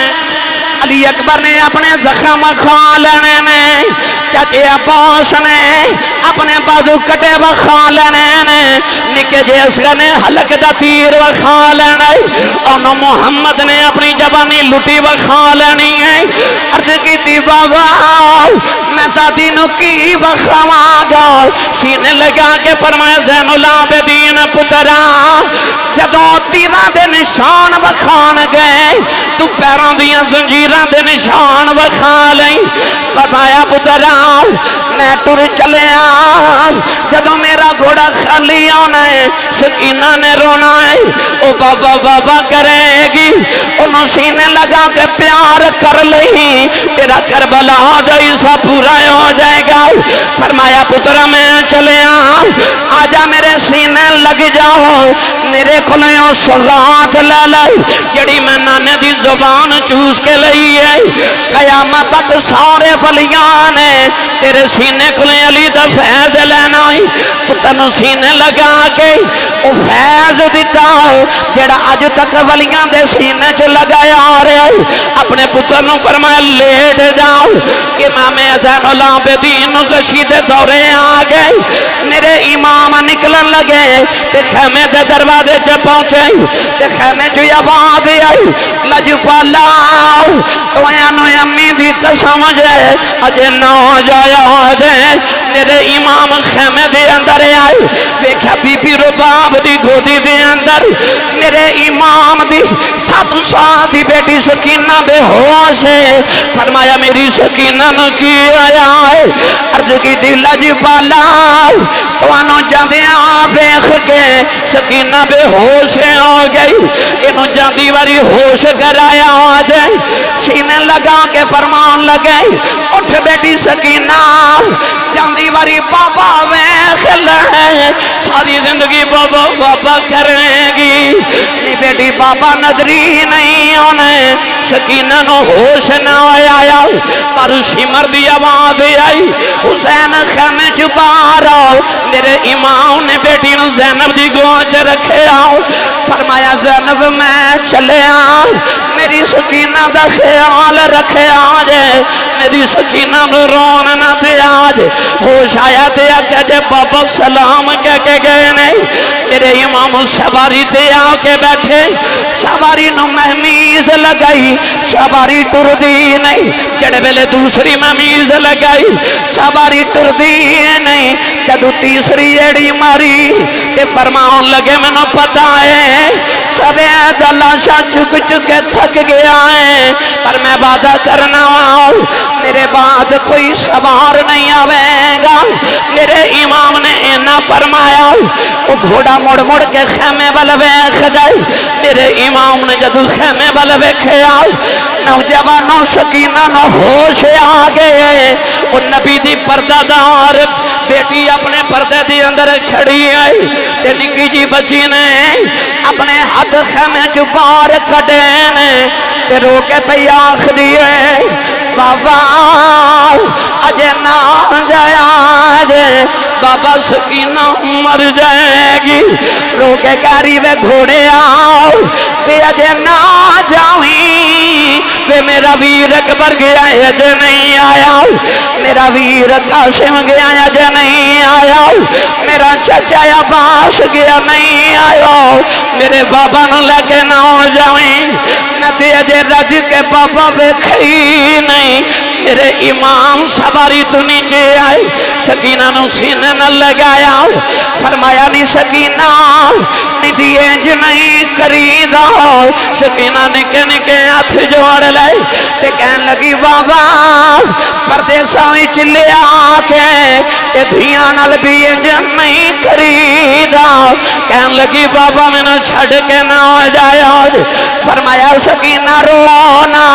علی اکبر نے اپنے زخم وکھا لینے نے، چچے عباس نے اپنے بازو کٹے وکھا لینے نے، نکے جے اصغر نے حلق دا تیر وکھا لینا ہے، اور محمد نے اپنی جوانی لٹی وکھا لینی ہے۔ عرض کی تھی بابا میں دادی نو کی وکھاواں گا، سینے لگا کے فرمایا زین العابدین پترا جدوں تیراں دے نشان وکھان گئے تو پیراں دیاں زنجیراں دے نشان وکھا لیں۔ فرمایا پترا میں ٹر چلیا جدوں میرا گھوڑا خالی آنا ہے سکینہ نے رونا ہے، او بابا بابا کرے گی، انہوں سینے لگا کے پیار کر لئی تیرا کربلا جیسا پورا ہو جائے گا۔ فرمایا پترا میں چلیا آجا میرے سینے لگ جاؤ، میرے کھلیوں سغات لے لئی جڑی میں نانے دی زبان چوس کے لئی ہے، قیامت تک سارے ولیاں نے تیرے سینے کھلے علی دا فیض لینا ہے۔ پتن سینے لگا کے او فیض دیتا جڑا اج تک ولیاں دے سینے چ لگایا آ رہا ہے۔ اپنے پتر نو فرمایا لیٹ جاؤ، امام زین العابدین غشی دے دورے آ گئے، میرے امام نکلن لگے تے خیمے دے دروازے چ پہنچے تے خیمے چ آواز آئی لجپالا تویاں نو امی دی قسم جے اجے نہ جایا دے۔ میرے امام خیمے دے اندر آئے ویکھا بی بی رباب دی گودی دے اندر میرے امام دی 7 سال دی بیٹی سکینہ بے ہوش ہے۔ فرمایا میری سکینہ نو کی آیا ہے؟ عرض کی دی لجپالا توانو جاندیاں بیخ کے سکینہ بے ہوش ہو گئی، انہوں جاندی واری ہوش کرایا آ جائے، سینے لگا کے فرمان لگے اٹھ بیٹی سکینہ جاندی واری بابا ویخ لے ساری زندگی بابا بابا کریں گی، نی بیٹی بابا نظری نہیں ہونے۔ سکینہ نو ہوش نہ آیا پر شمر دی آواز آئی حسین خیمے چھپا رہا، میرے امام نے بیٹی نو زینب دی گوچ رکھے آؤ۔ فرمایا زینب میں چلے آؤ، میری سکینہ دا خیال رکھے آجے، میری سکینہ نو رون نہ دے آجے۔ ہوش آیا دیا کہ جے بابا سلام کہہ کے گئے نہیں، میرے امام سواری دے آ کے بیٹھے، سواری نو مہمیز لگائی، سواری ٹر دی نہیں، جڑے ویلے دوسری مہمیز لگائی سواری ٹر دی نہیں، جدو تیسری ایڑی ماری تے فرمان لگے میں نو پتا ہے سبے دلاشا چک چکے تھک گیا ہے، پر میں وعدہ کرنا ہوں میرے بعد کوئی سوار نہیں آوے گا۔ میرے امام نے اینا فرمایا وہ گھوڑا مڑ مڑ کے خیمے والے ویکھ جائے، میرے امام نے جدو خیمے والے ویکھے آؤ نوجوانوں سکینہ نو ہوش آ گئے، وہ نبی دی پردہ دار بیٹی اپنے پردے دی اندر کھڑی آئی تے نکی جی بچی نے اپنے ہاتھ خیمے چپار کٹے نے تے رو کے پہ آخ دیئے بابا اجے نہ جایا جے، بابا سکینہ مر جائے گی، رو کے کاری وے گھوڑے آؤ تے اجے نہ جاؤیں، تے میرا ویر اکبر گیا اجے نہیں آیا، میرا ویر قاسم گیا اجے نہیں آیا، میرا چچا عباس گیا نہیں آیا، میرے بابا نو لے کے نہ جاؤیں، نہ تے اجے رج کے بابا بیکھئی نہیں۔ میرے امام سواری تو نیچے آئے، سکینہ نو سینے نہ لگایا، فرمایا نہیں سکینہ ندی انج نہیں کریدا، سکینہ نکے نکے ہاتھ جوڑ لے تے کہن لگی بابا پردیساں وچ لے آ کے تے دھیاں نال بھی انج نہیں کریدا، کہن لگی بابا میں نہ چھڑ کے نہ جایا۔ فرمایا سکینہ رونا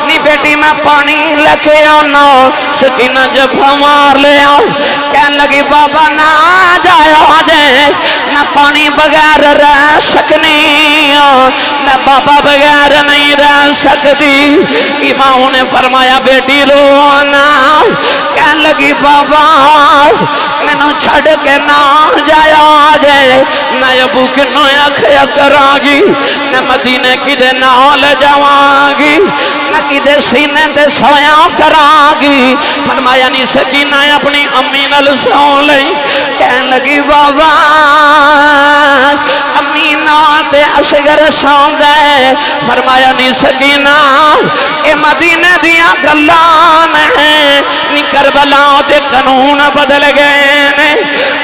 نی بیٹی میں پانی لکھے آنا، سکینہ جب ہمار لے آؤ، کہن لگی بابا نہ جایا دے، نہ پانی بغیر رہ سکنی، نہ بابا بغیر نہیں رہ سکتی۔ امام نے فرمایا بیٹی رونا، کہن لگی بابا مینوں چھڑ کے نہ جایا جے میں ابو کنوں آکھیا کراں گی میں مدینے کدے نال جاواں گی نہ کدے سینے تے سویا کراں گی فرمایا نہیں سکینہ اپنی امی نال سو لئی کہن لگی بابا امی نال تے اصغر سون دے فرمایا نہیں سکینہ اے مدینے دیاں گلاں نے نی کربلا دے قانون بدل گئے نے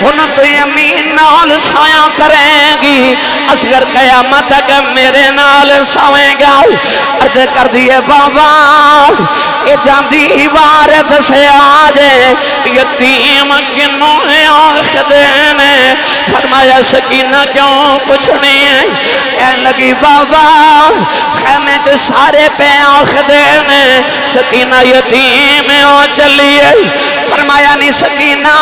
ہن تو امی نال سویا کریں گی اصغر قیامت تک میرے نال سوئے گا عرض کر دیے بابا اے جاندی عبارت سے آجے یتیم کنوں آخدے نے فرمایا سکینہ کیوں پوچھنی ہے کہنے لگی بابا خیمے تو سارے پہ آخدے نے سکینہ یتیم ہو چلیے فرمایا نہیں سکینہ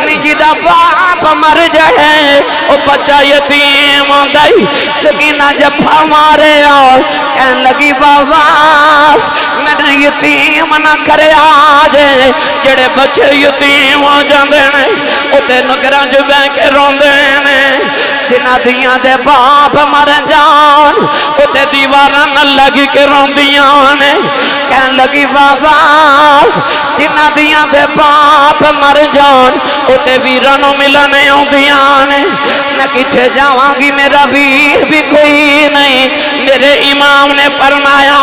نجی دا باپ مر جائے او بچہ یتیم ہو گئی سکینہ جفا مارے آؤ کہنے لگی بابا میں نے یتیم نہ کرے آجے جڑے بچے یتیم ہو جاندے نے او تے نگراں جو بے کے روندے نے جنہ دیاں دے باپ مر جان او تے دیواراں نہ لگی کے روندیاں نے کہن لگی بابا جنہ دیاں دے باپ مر جان او تے ویراں ملنے ہوندیاں نے میں کتے جاواں گی میرا ویر بھی کوئی نہیں میرے امام نے فرمایا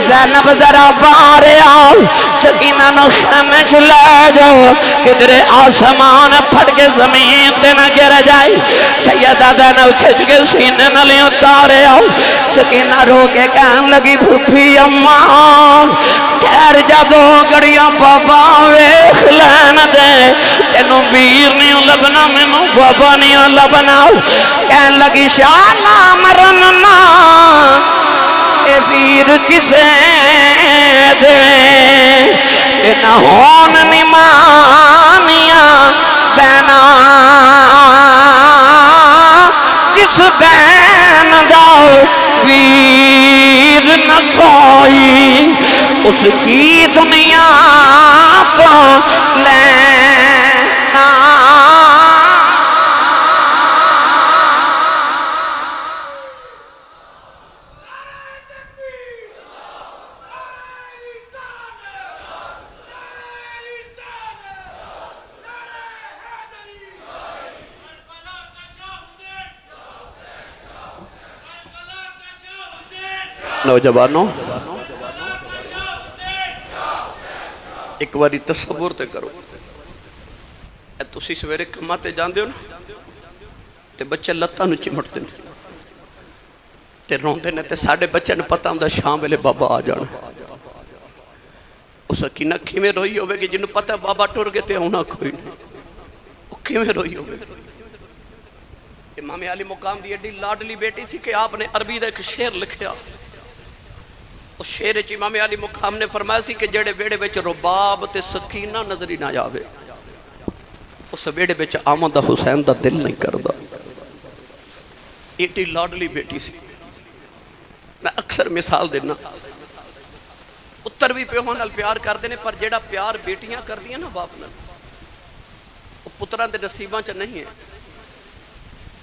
زینب ذرا باہر آؤ سکینہ نو خیمے چ لے جاؤ کدھر آسمان پھٹ کے زمین تے نہ گر جائے سیدہ زینب کھچ کے سینے نلی اتارے آؤ سکینہ رو کے کہن لگی پھوپھی اماں ٹھہر جا دو گڑیاں بابا ویکھ لین دے تینوں ویر نہیں لبنا مینوں بابا نہیں لبنا کہن لگی شالا مرن نا اے ویر کسے دے اے نہ ہون نمانیاں بینا جس بین داؤ ویر نہ کوئی اس کی دنیا کو لینا نوجوانوں ایک باری تصور تے کرو اے تسی سویرے کماں تے جاندے ہو نا تے بچے لتاں نو چمٹدے نے تے روندے نے تے ساڈے بچے نوں پتہ ہوندا شام ویلے بابا آ جانا او سکینہ کیویں روئی ہوے گی جنوں پتہ بابا ٹر گئے تے آنا کوئی نہیں او کیویں روئی ہوے امام علی مقام دی ایڈی لاڈلی بیٹی سی کہ آپ نے عربی دا ایک شعر لکھیا اس شعر وچ امام علی مقام نے فرمایا سی کہ جڑے بیڑے وچ رباب تے سکینہ نظر ہی نہ آوے اس بیڑے وچ آمد حسین دا دل نہیں کردا ایڈی لاڈلی بیٹی سی میں اکثر مثال دینا پتر بھی پیو نال پیار کردے نے پر جڑا پیار بیٹیاں کردیاں نا باپ نال وہ پتراں دے نصیباں چ نہیں ہے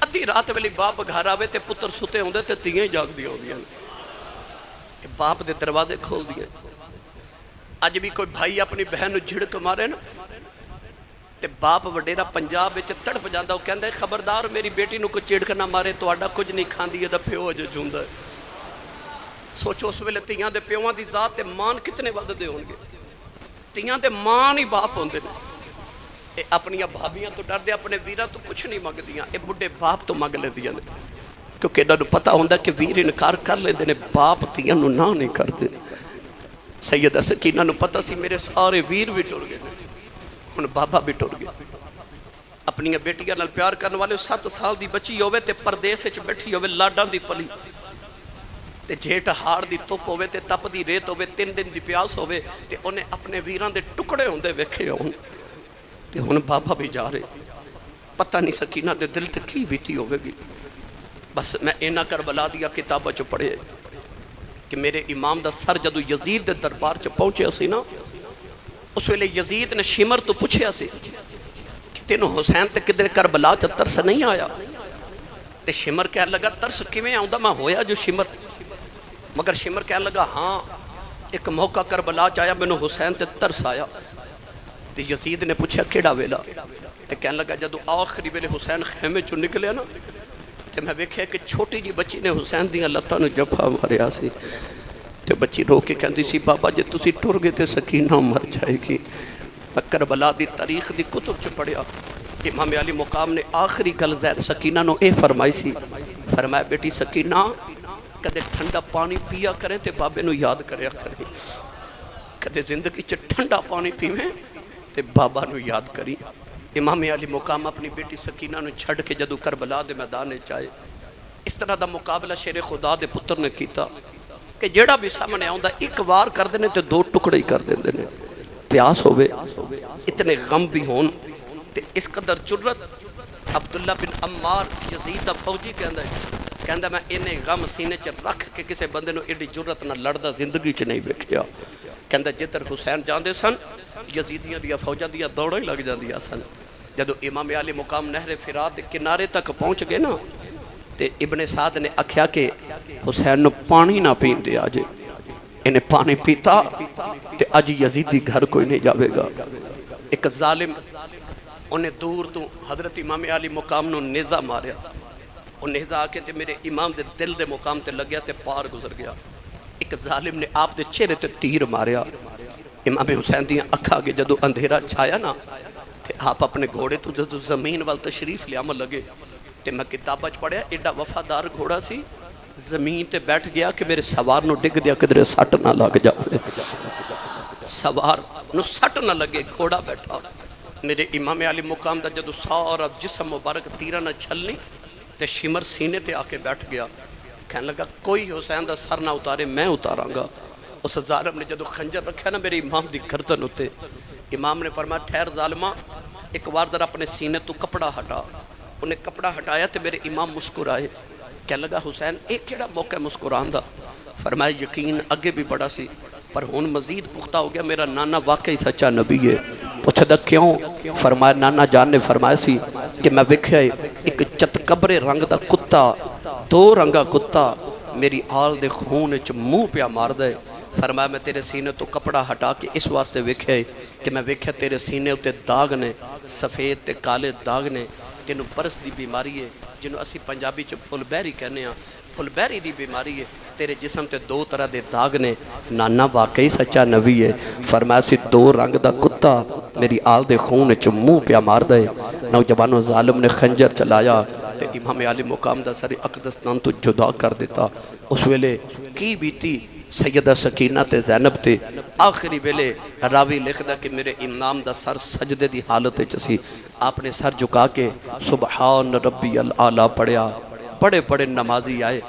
ادھی رات ویلی باپ گھر آوے تے پتر ستے ہوندے تے تیاں جاگ دی ہوندیاں باپ دے دروازے کھول دیے اج بھی کوئی بھائی اپنی بہن نو جھڑک مارے نا تے باپ وڈیرا پنجاب وچ تڑپ جاندا او کہندا ہے خبردار میری بیٹی نو کوئی چڑک نہ مارے تہاڈا کچھ نہیں کھاندی اے دا پیو اج جوندا ہے سوچو اس ویلے تیاں دے پیواں دی ذات تے مان کتنے وددے ہون گے تیاں دے مان ہی باپ ہوندے نے اے اپنی بھابیاں تو ڈردے اپنے ویراں تو کچھ نہیں منگدیاں اے بڈھے باپ تو منگ لیندیاں نے کیونکہ انہاں نوں پتہ ہوندا کہ ویر انکار کر لیندے نے باپ تیاں نوں نہ نہیں کردے سیدہ سکینہ نوں پتہ سی میرے سارے ویر بھی ٹر گئے ہن بابا بھی ٹر گیا اپنی بیٹیاں نال پیار کرن والے 7 سال دی بچی ہوے تے پردیس وچ بیٹھی ہوے لاڈاں دی پلی تے جھیٹ ہاڑ دی تپ ہوے تے تپ دی ریت ہوے 3 دن دی پیاس ہوے تے اونے اپنے ویراں دے ٹکڑے ہوندے ویکھے ہون تے ہن بابا بھی جا رہے پتہ نہیں سکینہ دے دل تے کی بیتی ہوے گی بس میں اینا کربلا دیا کتابہ چ پڑھے کہ میرے امام دا سر جدو یزید دے دربار چ پہنچے اسی نا اس ویلے یزید نے شمر تو پوچھیا سی کہ تینوں حسین تے کدھر کربلا چ ترس نہیں آیا؟ تے شمر کہنے لگا ترس کیویں آوندا، میں ہویا جو شمر، مگر شمر کہنے لگا ہاں ایک موقع کربلا چ آیا مینوں حسین تے ترس آیا۔ تے یزید نے پوچھا کیڑا ویلا؟ تے کہنے لگا جدو آخری ویلے حسین خیمے چوں نکلیا نا تے میں ویکھیا کہ چھوٹی جی بچی نے حسین دیاں لتاں نوں جفا ماریا سی، تے بچی رو کے کہندی سی بابا جے تسی ٹر گئے تے سکینہ مر جائے گی۔ میں کربلا دی تاریخ دی کتب چ پڑھیا، امام علی مقام نے آخری گل زین سکینہ نو اے فرمائی سی، فرمایا بیٹی سکینہ کدے ٹھنڈا پانی پیا کریں تے بابے نو یاد کریا کریں، کدے زندگی چ ٹھنڈا پانی پیویں تے بابا نو یاد کری۔ امام علی مقام اپنی بیٹی سکینہ نو چھڑ کے جدو کربلا دے میدان چائے، اس طرح دا مقابلہ شیر خدا دے پتر نے کیتا کہ جیڑا بھی سامنے آؤں دا ایک وار کر دینے تے دو ٹکڑے ہی کر دینے، پیاس ہوئے اتنے غم بھی ہون تے اس قدر جرت۔ عبداللہ بن عمار یزید دا فوجی کہندا میں انہیں غم سینے چ رکھ کے کسے بندے نو ایڈی جرت نہ لڑدا زندگی چ نہیں ویکھیا۔ کہندا جدھر حسین جاندے سن یزیدیاں دیا فوجاں دیا دوڑاں ہی لگ جاندیاں سن۔ جدو امام علی مقام نہر فرات دے کنارے تک پہنچ گئے نا تے ابن سعد نے آکھیا کہ حسین نو پانی نہ پین دے آجے، انہیں پانی پیتا تے اج یزیدی گھر کوئی نہیں جاوے گا۔ ایک ظالم انہیں دور تو حضرت امام علی مقام نو نیزہ ماریا، وہ نیزہ آکے تے میرے امام دے دل دے مقام تے لگیا تے پار گزر گیا۔ ایک ظالم نے آپ دے چہرے تے تیر ماریا۔ امام حسین دیاں اکھا کے جدو اندھیرا چھایا نا تے آپ اپنے گھوڑے تو جدو زمین وال تشریف لیا لگے تے میں کتابہ پڑھیا ایڈا وفادار گھوڑا سی، زمین تے بیٹھ گیا کہ میرے سوار نو ڈگ دیا کدھر سٹ نہ لگ جاوے، سوار نو سٹ نہ لگے، گھوڑا بیٹھا۔ میرے امام علی مقام دا جدو سارا جسم مبارک تیرہ نہ چھلنی تے شمر سینے تے آکے بیٹھ گیا، کہنے لگا کوئی حسین دا سر نہ اتارے میں اتاراں گا۔ اس ظالم نے جدو خنجر رکھا نا میرے امام دی گردن ہوتے، امام نے فرمایا ٹھہر ظالمہ ایک بار ذرا اپنے سینے تو کپڑا ہٹا۔ انہیں کپڑا ہٹایا تے میرے امام مسکرائے، کہنے لگا حسین ایک کیڑا موقع مسکران دا؟ فرمایا یقین اگے بھی بڑا سی پر ہون مزید پختہ ہو گیا، میرا نانا واقعی سچا نبی ہے۔ پوچھا دا کیوں؟ فرمایا نانا جان نے فرمایا سی کہ میں وکھیا ایک چتکبر رنگ دا کتا، دو رنگا کتا میری آل دے خون وچ منہ پیا مار دے۔ فرمایا میں تیرے سینے تو کپڑا ہٹا کے اس واسطے وکھیا کہ میں وکھیا تیرے سینے ہوتے داغ نے، سفید تے کالے داغ نے، تینوں برس دی بیماری ہے جنہوں اسی پنجابی چ پھل بہری کہنے ہیں، پھل بہری دی بیماری ہے، تیرے جسم تے دو طرح دے داغ نے، نانا واقعی سچا نبی ہے۔ فرمایا سی دو رنگ دا کتا میری آل دے خون وچ منہ پیا مار دے۔ نوجوانوں ظالم نے خنجر چلایا تے امام علی مقام دا سر اقدستان تو جدا کر دیتا۔ اس ویلے کی بیتی سیدہ سکینہ تے زینب تے، آخری ویلے راوی لکھدا کہ میرے امام دا سر سجدے دی حالت چسی، آپ نے سر جھکا کے سبحان ربی العالی پڑھیا۔ بڑے بڑے نمازی آئے،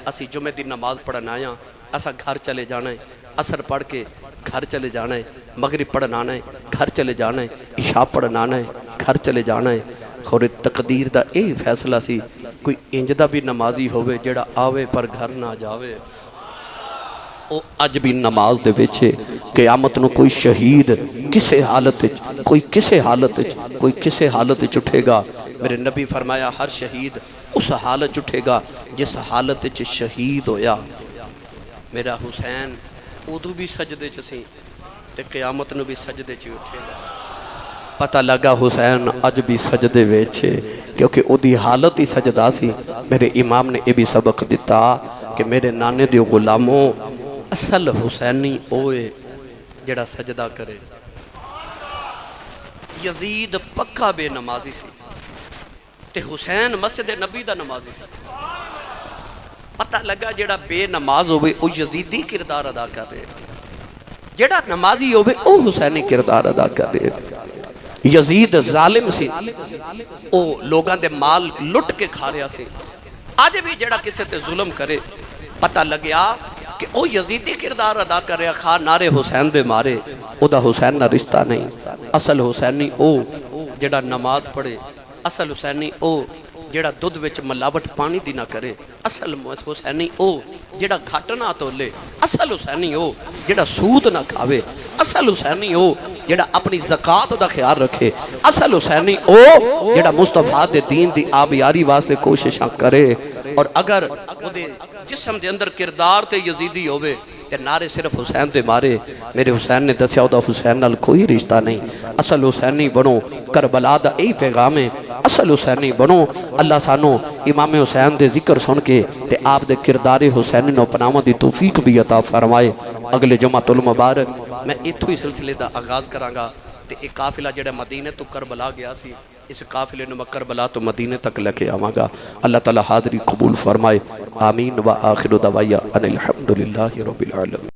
اسی جمعہ دی نماز پڑھنا آیا، اسا گھر چلے جانا ہے، عصر پڑھ کے گھر چلے جانا ہے، مغرب پڑھنا آنا ہے گھر چلے جانا ہے، عشاء پڑھنا آنا ہے گھر چلے جانا ہے۔ خور تقدیر دا اے فیصلہ سی کوئی انجدہ بھی نمازی ہوئے جڑا آوے پر گھر نہ جاوے۔ او اج بھی نماز دے ویچے قیامت نو کوئی شہید کسے حالت کوئی کسے حالت اٹھے گا۔ میرے نبی فرمایا ہر شہید اس حالت اٹھے گا جس حالت شہید ہویا۔ میرا حسین ادو بھی سجدے چسی تے قیامت نو بھی سجدے چ اٹھے گا۔ پتہ لگا حسین اج بھی سجدے ویچے کیونکہ او دی حالت ہی سجدہ سی۔ میرے امام نے یہ بھی سبق دیتا کہ میرے نانے دیو غلاموں اصل حسینی اوے جڑا سجدہ کرے۔ یزید پکا بے نمازی سی تے حسین مسجد نبی دا نمازی سی۔ پتہ لگا جڑا بے نماز ہوئے او یزیدی کردار ادا کر رہے، جڑا نمازی ہوئے او حسینی کردار ادا کر رہے۔ یزید ظالم سی، او لوگاں دے مال لٹ کے کھا رہا سی۔ آج بھی جڑا کسے تے ظلم کرے پتہ لگیا کہ او یزیدی کردار ادا کر رہا، خواہ نعرے حسین دے مارے، او دا حسین نہ رشتہ نہیں۔ اصل حسینی او جڑا نماز پڑھے، اصل حسینی او جڑا دودھ وچ ملاوٹ پانی دی نہ کرے، اصل حسینی او جڑا گھٹ نہ تولے، اصل حسینی او جڑا سود نہ کھاوے، اصل حسینی ہو جڑا اپنی زکات دا خیال رکھے، اصل حسینی او جڑا مصطفیٰ دے دین دی آبیاری واسطے کوششاں کرے، اور اگر او دے جسم دے اندر کردار تے یزیدی ہوئے تے نعرے صرف حسین دے مارے، میرے حسین نے دسیا دا حسین نال کوئی رشتہ نہیں، اصل حسینی بنو، کربلا دا ای پیغام ہے، اصل حسینی بنو۔ اللہ سانو امام حسین دے ذکر سن کے تے آپ دے کردار حسینی نو پناہوں دی توفیق بھی عطا فرمائے۔ اگلے جمعۃ المبارک میں اتھو ہی سلسلے دا آغاز کراں گا تے ایک قافلہ جڑا مدینے تو کربلا گیا سی، اس قافلے نو میں کربلا تو مدینے تک لے کے آواں گا۔ اللہ تعالی حاضری قبول فرمائے، آمین و آخر دعوایا ان الحمدللہ رب العالمین۔